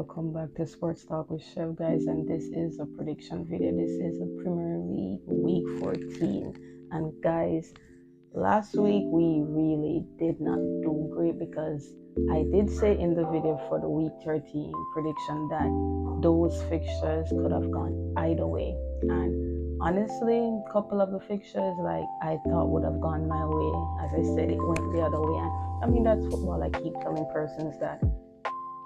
welcome back to Sports Talk with Chef, guys. And this is a prediction video. This is a Premier League Week 14. And guys, last week we really did not do great because I did say in the video for the Week 13 prediction that those fixtures could have gone either way. And honestly, a couple of the fixtures like I thought would have gone my way. As I said, it went the other way. And I mean, that's football. I keep telling persons that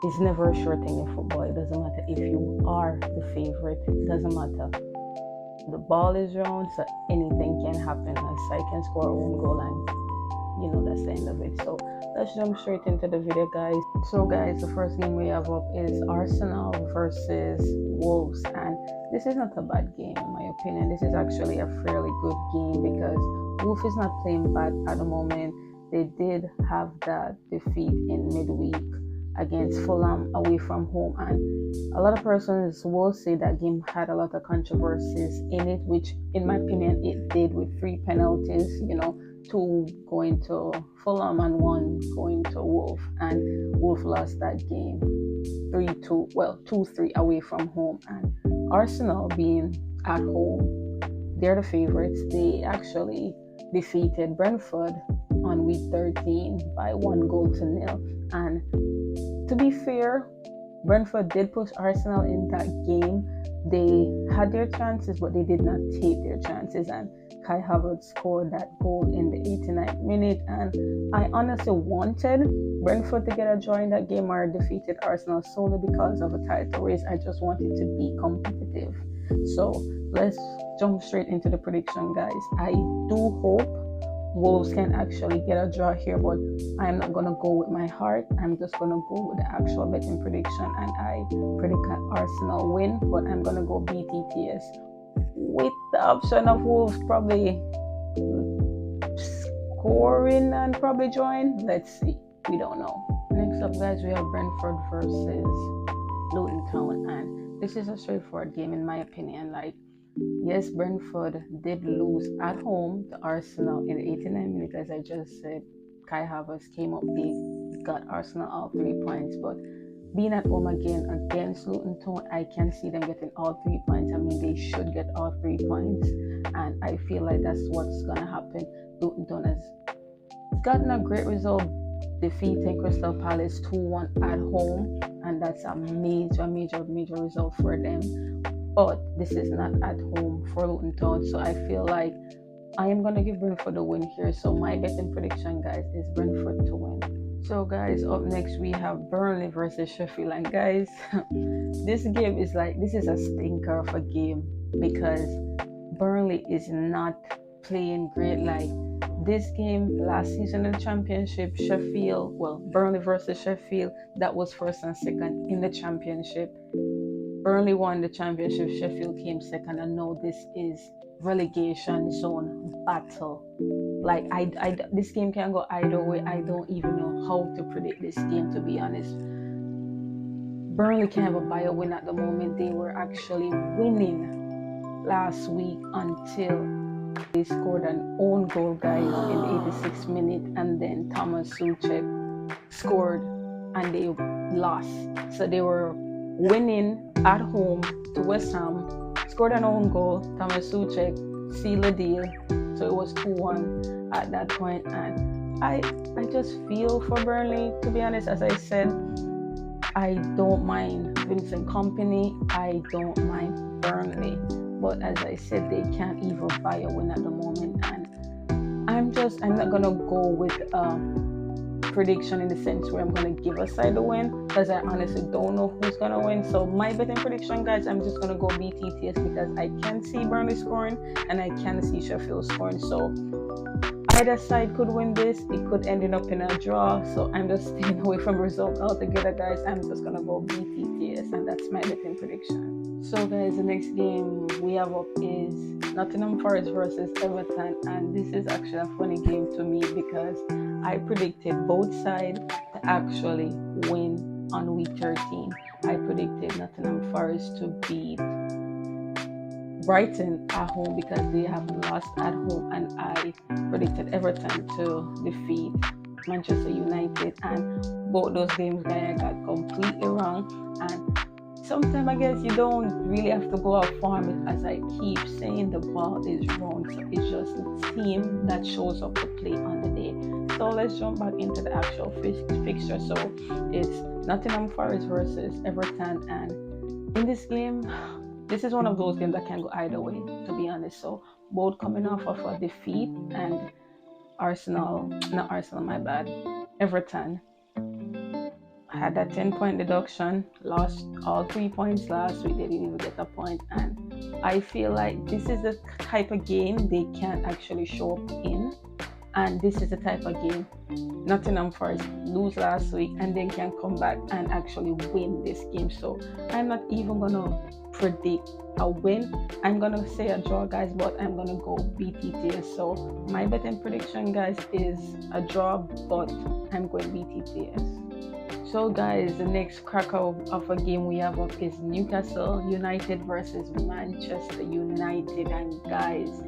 it's never a sure thing in football. It doesn't matter if you are the favorite. It doesn't matter. The ball is round, so anything can happen. A side can score a own goal, and that's the end of it. So let's jump straight into the video, guys. So, guys, the first game we have up is Arsenal versus Wolves, and this is not a bad game in my opinion. This is actually a fairly good game because Wolves is not playing bad at the moment. They did have that defeat in midweek against Fulham away from home, and a lot of persons will say that game had a lot of controversies in it, which in my opinion it did, with 3 penalties, 2 going to Fulham and 1 going to Wolf, and Wolf lost that game 3-2, 2-3 away from home. And Arsenal, being at home, they're the favorites. They actually defeated Brentford on week 13 by 1-0. And to be fair, Brentford did push Arsenal in that game. They had their chances, but they did not take their chances. And Kai Havertz scored that goal in the 89th minute. And I honestly wanted Brentford to get a draw in that game or defeated Arsenal solely because of a title race. I just wanted to be competitive. So let's jump straight into the prediction, guys. I do hope Wolves can actually get a draw here, but I'm not going to go with my heart. I'm just going to go with the actual betting prediction, and I predict an Arsenal win, but I'm going to go BTTS with the option of Wolves probably scoring and probably drawing. Let's see. We don't know. Next up, guys, we have Brentford versus Luton Town, and this is a straightforward game in my opinion. Yes, Brentford did lose at home to Arsenal in the 89th minute, as I just said. Kai Havertz came up big, got Arsenal all 3 points. But being at home again against Luton Town, I can see them getting all 3 points. I mean, they should get all 3 points, and I feel like that's what's going to happen. Luton Town has gotten a great result, defeating Crystal Palace 2-1 at home, and that's a major result for them. But this is not at home for Luton Town, so I feel like I am going to give Brentford a win here. So my betting prediction, guys, is Brentford to win. So, guys, up next we have Burnley versus Sheffield. And, guys, this game is this is a stinker of a game because Burnley is not playing great. This game last season in the Championship, Burnley versus Sheffield, that was first and second in the Championship. Burnley won the Championship, Sheffield came second, and now this is relegation zone battle. This game can go either way. I don't even know how to predict this game, to be honest. Burnley can have a bio win at the moment. They were actually winning last week until they scored an own goal, guys, in the 86th minute, and then Thomas Souček scored and they lost. So they were winning at home to West Ham, scored an own goal. Thomas Souček sealed the deal, so it was 2-1 at that point. And I just feel for Burnley, to be honest. As I said, I don't mind Vincent Kompany, I don't mind Burnley, but as I said, they can't even buy a win at the moment. And I'm not gonna go with prediction in the sense where I'm going to give a side to win, because I honestly don't know who's going to win. So my betting prediction, guys, I'm just going to go BTTS because I can see Burnley scoring and I can see Sheffield scoring. So either side could win this. It could end up in a draw. So I'm just staying away from the result altogether, guys. I'm just going to go BTTS, and that's my betting prediction. So, guys, the next game we have up is Nottingham Forest versus Everton, and this is actually a funny game to me because I predicted both sides to actually win on week 13. I predicted Nottingham Forest to beat Brighton at home because they have lost at home, and I predicted Everton to defeat Manchester United, and both those games I got completely wrong. And sometimes I guess you don't really have to go out farm it, as I keep saying the ball is wrong. So it's just the team that shows up to play on the day. So let's jump back into the actual fixture. So it's Nottingham Forest versus Everton, and in this game, this is one of those games that can go either way, to be honest. So both coming off of a defeat, and Everton had that 10-point deduction, lost all 3 points last week. They didn't even get a point. And I feel like this is the type of game they can actually show up in. And this is the type of game Nottingham Forest lose last week and then can come back and actually win this game. So I'm not even going to predict a win. I'm going to say a draw, guys, but I'm going to go BTTS. So my betting prediction, guys, is a draw, but I'm going BTTS. So guys, the next cracker of a game we have up is Newcastle United versus Manchester United. And guys,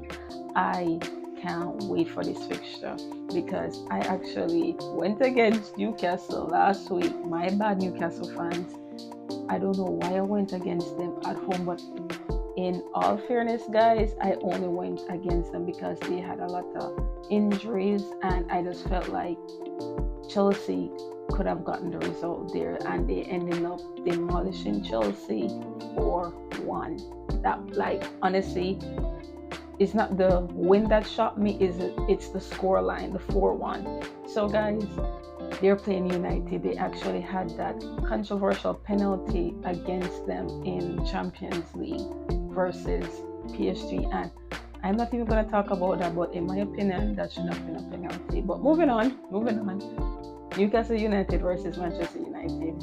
I can't wait for this fixture because I actually went against Newcastle last week. My bad, Newcastle fans. I don't know why I went against them at home, but in all fairness, guys, I only went against them because they had a lot of injuries, and I just felt like Chelsea could have gotten the result there, and they ended up demolishing Chelsea 4-1. That, like, honestly, it's not the win that shocked me, it's the score line, the 4-1. So guys, they're playing United. They actually had that controversial penalty against them in Champions League versus PSG, and I'm not even going to talk about that, but in my opinion, that should not have been a penalty. But moving on. Newcastle United versus Manchester United.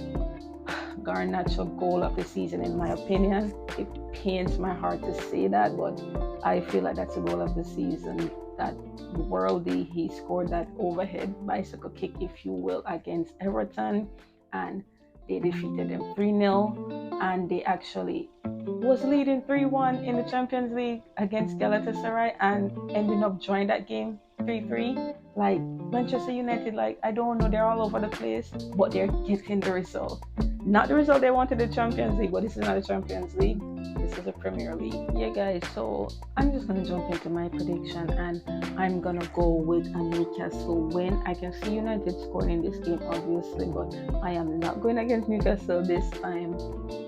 Garnacho goal of the season, in my opinion. It pains my heart to say that, but I feel like that's a goal of the season. That worldie, he scored that overhead bicycle kick, if you will, against Everton, and they defeated them 3-0, and they actually was leading 3-1 in the Champions League against Galatasaray and ended up drawing that game 3-3. Like, Manchester United, like, I don't know, they're all over the place, but they're getting the result. Not the result they wanted in the Champions League, but this is not a Champions League. This is a Premier League. Yeah, guys, so I'm just going to jump into my prediction, and I'm going to go with a Newcastle win. I can see United scoring in this game, obviously, but I am not going against Newcastle this time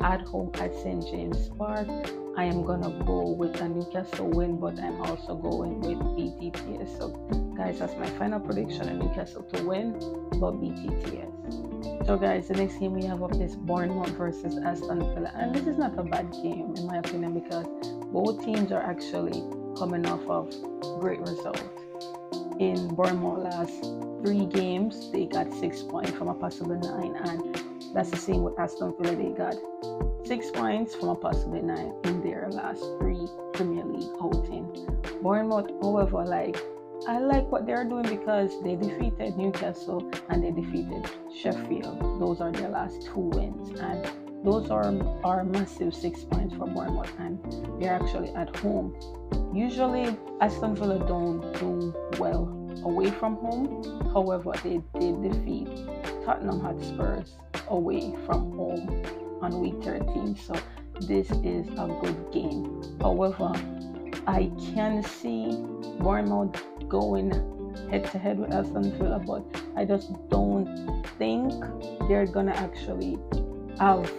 at home at St. James Park. I am going to go with a Newcastle win, but I'm also going with BTTS. So, guys, that's my final prediction, a Newcastle to win, but BTTS. So guys, the next game we have up is Bournemouth versus Aston Villa, and this is not a bad game in my opinion because both teams are actually coming off of great results. In Bournemouth last 3 games, they got 6 points from a possible 9, and that's the same with Aston Villa. They got 6 points from a possible 9 in their last 3 Premier League outings. Bournemouth, however, I like what they're doing because they defeated Newcastle and they defeated Sheffield. Those are their last 2 wins, and those are massive 6 points for Bournemouth, and they're actually at home. Usually Aston Villa don't do well away from home. However, they did defeat Tottenham Hotspurs away from home on week 13. So this is a good game. However, I can see Bournemouth going head-to-head with Aston Villa, but I just don't think they're going to actually have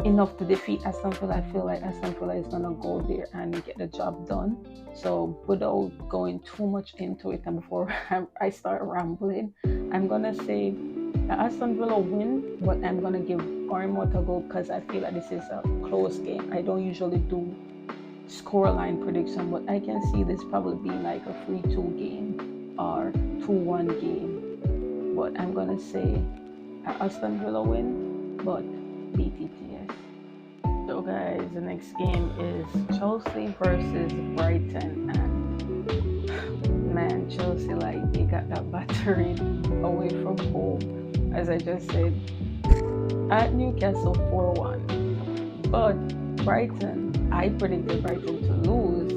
enough to defeat Aston Villa. I feel like Aston Villa is going to go there and get the job done. So without going too much into it, and before I start rambling, I'm going to say Aston Villa win, but I'm going to give Bournemouth a go because I feel like this is a close game. I don't usually do scoreline prediction, but I can see this probably being like a 3-2 game or 2-1 game. But I'm going to say Aston Villa win, but BTTS. So guys, the next game is Chelsea versus Brighton, and man, Chelsea, they got that battery away from home, as I just said, at Newcastle 4-1. But Brighton, I predicted Brighton to lose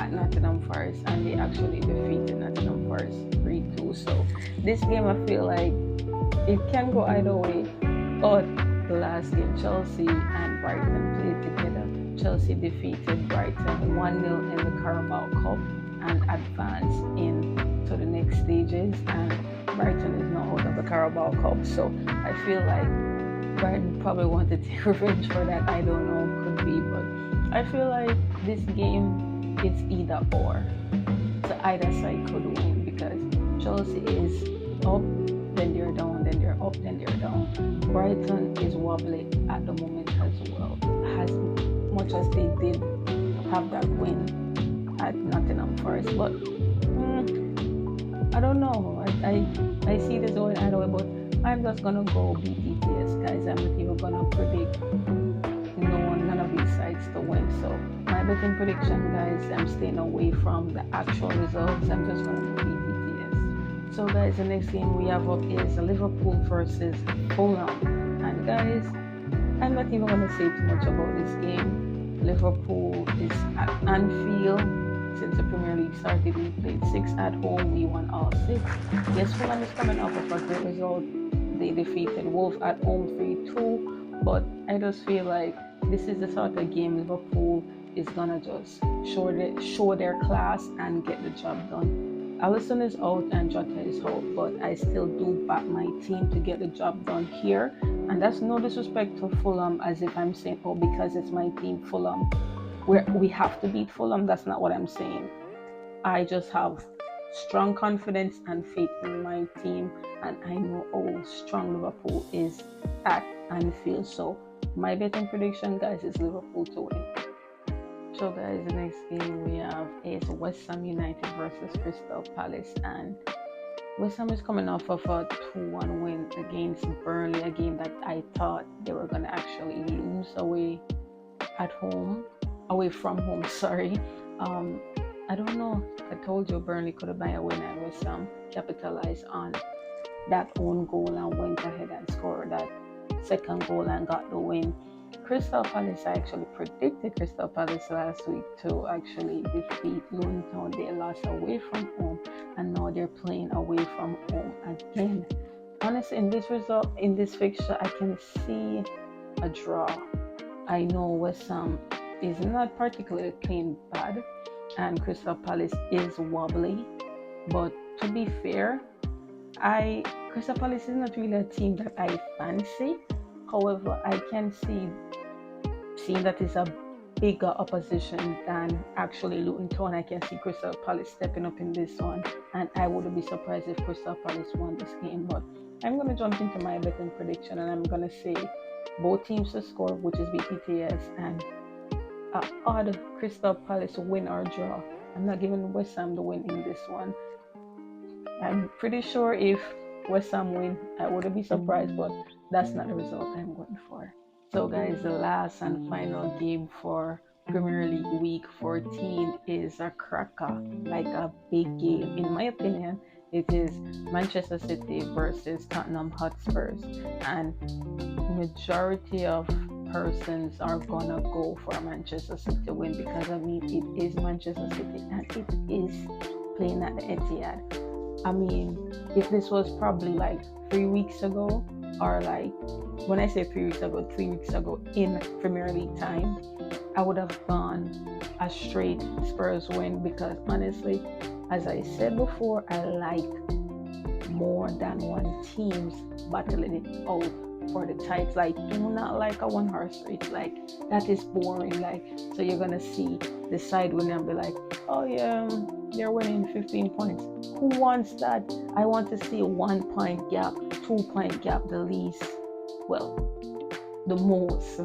at Nottingham Forest, and they actually defeated Nottingham Forest 3-2. So this game, I feel like it can go either way. But the last game, Chelsea and Brighton played together. Chelsea defeated Brighton 1-0 in the Carabao Cup and advanced into the next stages. And Brighton is now out of the Carabao Cup. So I feel like Brighton probably wanted to take revenge for that. I don't know, could be, but I feel like this game it's either or. So either side could win because Chelsea is up, then they're down, then they're up, then they're down. Brighton is wobbly at the moment as well. As much as they did have that win at Nottingham Forest, but I don't know. I see this going either way, but I'm just gonna go BTTS, guys. I'm not even gonna predict none of these sides to win. So my betting prediction, guys, I'm staying away from the actual results. I'm just gonna go BTTS. So guys, the next game we have up is Liverpool versus Fulham. And guys, I'm not even gonna say too much about this game. Liverpool is at Anfield. Since the Premier League started, we played 6 at home. We won all 6. Yes, Fulham is coming off of a great result. They defeated Wolves at home 3-2. But I just feel like this is the sort of game Liverpool is gonna just show their class and get the job done. Alisson is out and Jota is out, but I still do back my team to get the job done here. And that's no disrespect to Fulham, as if I'm saying, oh, because it's my team, Fulham, we have to beat Fulham. That's not what I'm saying. I just have strong confidence and faith in my team, and I know how strong Liverpool is at Anfield. So my betting prediction, guys, is Liverpool to win. So guys, the next game we have is West Ham United versus Crystal Palace, and West Ham is coming off of a 2-1 win against Burnley, a game that I thought they were going to actually lose away from home, sorry. I don't know. I told you Burnley could have been a win, and West Ham capitalized on that own goal and went ahead and scored that second goal and got the win. Crystal Palace, I actually predicted Crystal Palace last week to actually defeat Luton Town. They lost away from home, and now they're playing away from home again. Honestly, in this fixture, I can see a draw. I know West Ham is not particularly playing bad, and Crystal Palace is wobbly. But to be fair, Crystal Palace is not really a team that I fancy. However, I can seeing that it's a bigger opposition than actually Luton Town. I can see Crystal Palace stepping up in this one, and I wouldn't be surprised if Crystal Palace won this game. But I'm going to jump into my betting prediction, and I'm going to say both teams to score, which is BTTS, and odd Crystal Palace win or draw. I'm not giving West Ham the win in this one. I'm pretty sure if West Ham win, I wouldn't be surprised, but that's not the result I'm going for. So guys, the last and final game for Premier League Week 14 is a cracker, like a big game. In my opinion, it is Manchester City versus Tottenham Hotspurs, and majority of persons are gonna go for Manchester City to win because it is Manchester City and it is playing at the Etihad. If this was probably like 3 weeks ago, or like when I say 3 weeks ago, 3 weeks ago in Premier League time, I would have gone a straight Spurs win because honestly, as I said before, I like more than one teams battling it out for the titles. Like, do not like a one horse race. Like, that is boring. Like, so you're gonna see the side winner and be like, oh yeah, they're winning 15 points. Who wants that? I want to see a 1 point gap, 2 point gap, the least. Well, the most.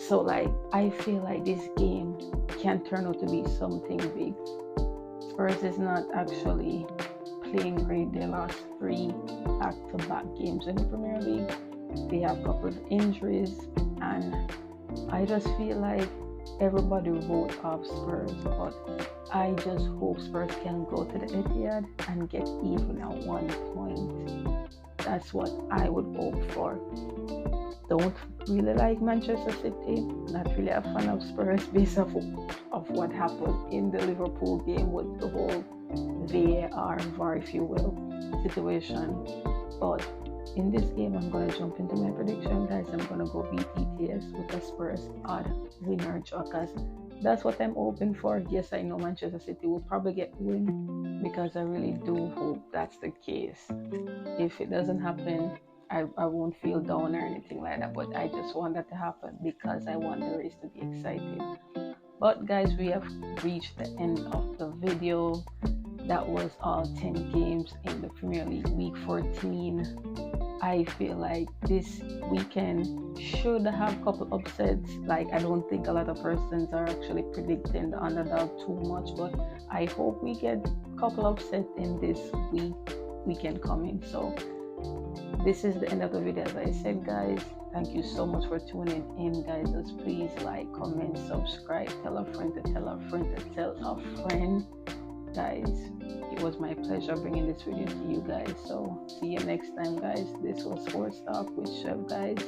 So like, I feel like this game can turn out to be something big. Spurs is not actually playing great. They lost 3 back-to-back games in the Premier League. They have a couple of injuries, and I just feel like everybody wrote off Spurs, but I just hope Spurs can go to the Etihad and get even at 1 point. That's what I would hope for. don't really like Manchester City. Not really a fan of Spurs based off of what happened in the Liverpool game with the whole VAR, if you will, situation. But in this game, I'm going to jump into my prediction, guys. I'm going to go BTTS with the Spurs odd winner draw, because that's what I'm hoping for. Yes, I know Manchester City will probably get win, because I really do hope that's the case. If it doesn't happen, I won't feel down or anything like that, but I just want that to happen because I want the race to be exciting. But guys, we have reached the end of the video. That was all 10 games in the Premier League week 14. I feel like this weekend should have a couple upsets. Like, I don't think a lot of persons are actually predicting the underdog too much, but I hope we get a couple upsets in this weekend coming. So this is the end of the video. As I said, guys, thank you so much for tuning in, guys. Just please like, comment, subscribe, tell a friend to tell a friend to tell a friend. Guys, it was my pleasure bringing this video to you guys. So see you next time, guys. This was Sports Talk with Chef, guys.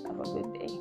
Have a good day.